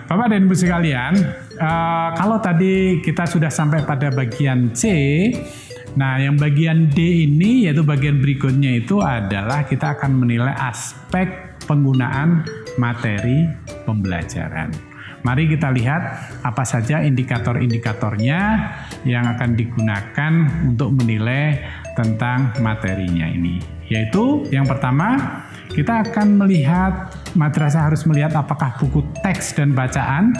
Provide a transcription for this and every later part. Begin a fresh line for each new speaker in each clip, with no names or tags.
Bapak dan Ibu sekalian, kalau tadi kita sudah sampai pada bagian C, nah yang bagian D ini yaitu bagian berikutnya itu adalah kita akan menilai aspek penggunaan materi pembelajaran. Mari kita lihat apa saja indikator-indikatornya yang akan digunakan untuk menilai tentang materinya ini. Yaitu yang pertama, kita akan melihat, madrasah harus melihat apakah buku teks dan bacaan,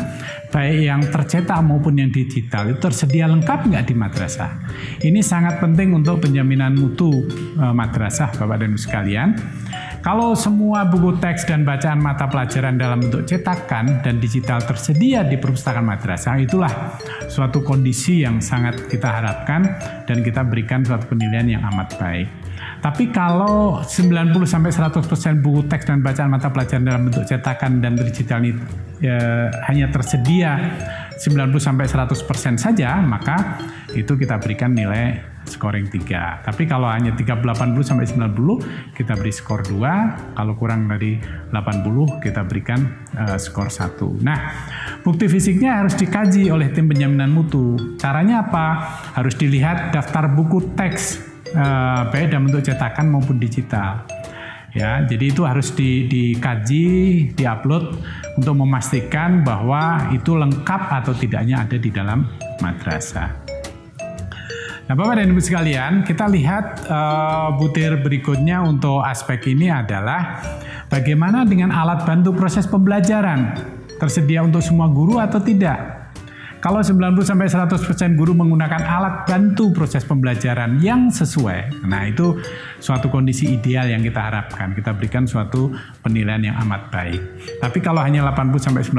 baik yang tercetak maupun yang digital, itu tersedia lengkap nggak di madrasah. Ini sangat penting untuk penjaminan mutu madrasah, Bapak dan Ibu sekalian. Kalau semua buku teks dan bacaan mata pelajaran dalam bentuk cetakan dan digital tersedia di perpustakaan madrasah, itulah suatu kondisi yang sangat kita harapkan dan kita berikan suatu penilaian yang amat baik. Tapi kalau 90-100% buku teks dan bacaan mata pelajaran dalam bentuk cetakan dan digital ini hanya tersedia 90-100% saja, maka itu kita berikan nilai scoring 3. Tapi kalau hanya 80-90, kita beri skor 2. Kalau kurang dari 80, kita berikan skor 1. Nah, bukti fisiknya harus dikaji oleh tim penjaminan mutu. Caranya apa? Harus dilihat daftar buku teks, baik dalam bentuk cetakan maupun digital. Ya, jadi itu harus dikaji, diupload untuk memastikan bahwa itu lengkap atau tidaknya ada di dalam madrasah. Nah, Bapak dan Ibu sekalian, kita lihat butir berikutnya untuk aspek ini adalah bagaimana dengan alat bantu proses pembelajaran, tersedia untuk semua guru atau tidak. Kalau 90-100% guru menggunakan alat bantu proses pembelajaran yang sesuai, nah itu suatu kondisi ideal yang kita harapkan. Kita berikan suatu penilaian yang amat baik. Tapi kalau hanya 80-90,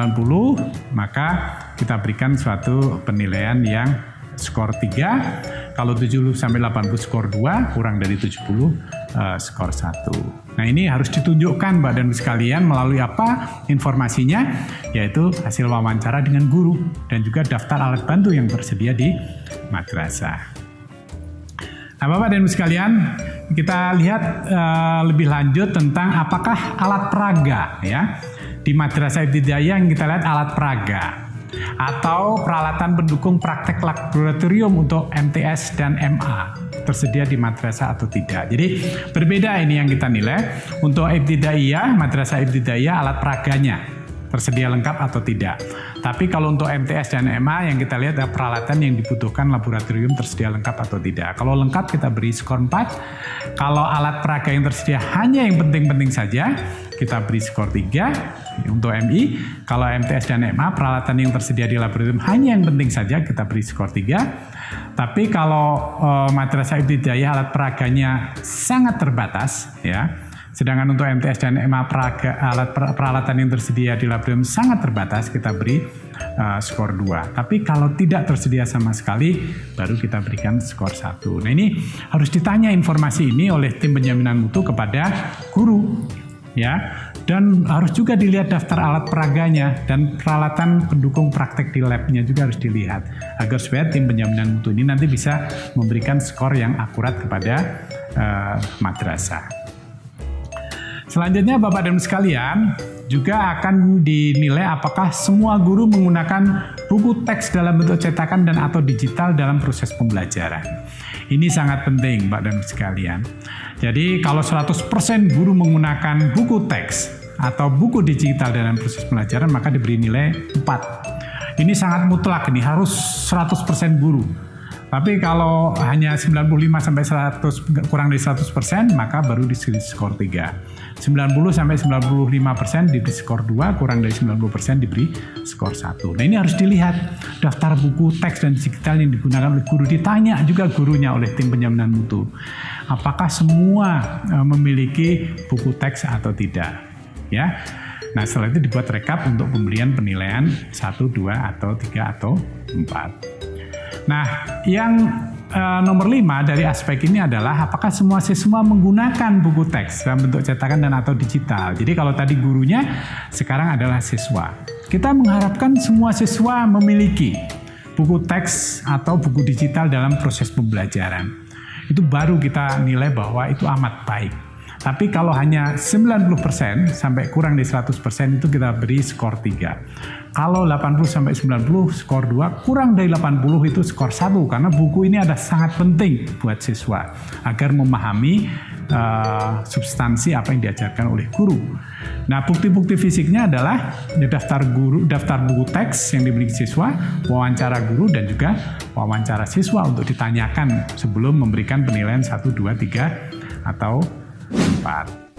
maka kita berikan suatu penilaian yang skor 3. Kalau 70-80 skor 2, kurang dari 70 skor 1. Nah, ini harus ditunjukkan Mbak dan Ibu sekalian melalui apa informasinya, yaitu hasil wawancara dengan guru dan juga daftar alat bantu yang tersedia di madrasah. Nah, Bapak dan Ibu sekalian, kita lihat lebih lanjut tentang apakah alat peraga ya. Di madrasah ibtidaiyah yang kita lihat alat peraga atau peralatan pendukung praktek laboratorium untuk MTS dan MA tersedia di madrasah atau tidak. Jadi berbeda ini yang kita nilai. Untuk ibtidaiyah, madrasah ibtidaiyah alat peraganya tersedia lengkap atau tidak. Tapi kalau untuk MTS dan MA yang kita lihat ada peralatan yang dibutuhkan laboratorium tersedia lengkap atau tidak. Kalau lengkap kita beri skor 4. Kalau alat peraga yang tersedia hanya yang penting-penting saja, kita beri skor 3 untuk MI. Kalau MTS dan MA peralatan yang tersedia di laboratorium hanya yang penting saja, kita beri skor 3. Tapi kalau madrasah ibtidaiyah alat peraganya sangat terbatas ya. Sedangkan untuk MTS dan MA peralatan yang tersedia di laboratorium sangat terbatas, kita beri skor 2. Tapi kalau tidak tersedia sama sekali, baru kita berikan skor 1. Nah, ini harus ditanya informasi ini oleh tim penjaminan mutu kepada guru. Ya, dan harus juga dilihat daftar alat peraganya dan peralatan pendukung praktek di labnya juga harus dilihat agar supaya tim penjaminan mutu ini nanti bisa memberikan skor yang akurat kepada madrasah. Selanjutnya Bapak dan Ibu sekalian juga akan dinilai apakah semua guru menggunakan buku teks dalam bentuk cetakan dan atau digital dalam proses pembelajaran. Ini sangat penting Bapak dan Ibu sekalian. Jadi kalau 100% guru menggunakan buku teks atau buku digital dalam proses pembelajaran maka diberi nilai 4. Ini sangat mutlak, ini harus 100% guru. Tapi kalau hanya 95-100 kurang dari 100% maka baru diberi skor 3. 90-95% diberi skor 2, kurang dari 90% diberi skor 1. Nah, ini harus dilihat daftar buku teks dan digital yang digunakan oleh guru. Ditanya juga gurunya oleh tim penjaminan mutu. Apakah semua memiliki buku teks atau tidak? Ya. Nah, setelah itu dibuat rekap untuk pemberian penilaian 1, 2, atau 3, atau 4. Nah, yang nomor 5 dari aspek ini adalah apakah semua siswa menggunakan buku teks dalam bentuk cetakan dan atau digital. Jadi kalau tadi gurunya, sekarang adalah siswa. Kita mengharapkan semua siswa memiliki buku teks atau buku digital dalam proses pembelajaran. Itu baru kita nilai bahwa itu amat baik. Tapi kalau hanya 90% sampai kurang dari 100% itu kita beri skor 3. Kalau 80 sampai 90 skor 2, kurang dari 80 itu skor 1, karena buku ini ada sangat penting buat siswa agar memahami substansi apa yang diajarkan oleh guru. Nah, bukti-bukti fisiknya adalah daftar buku teks yang dimiliki siswa, wawancara guru, dan juga wawancara siswa untuk ditanyakan sebelum memberikan penilaian 1, 2, 3, atau 4.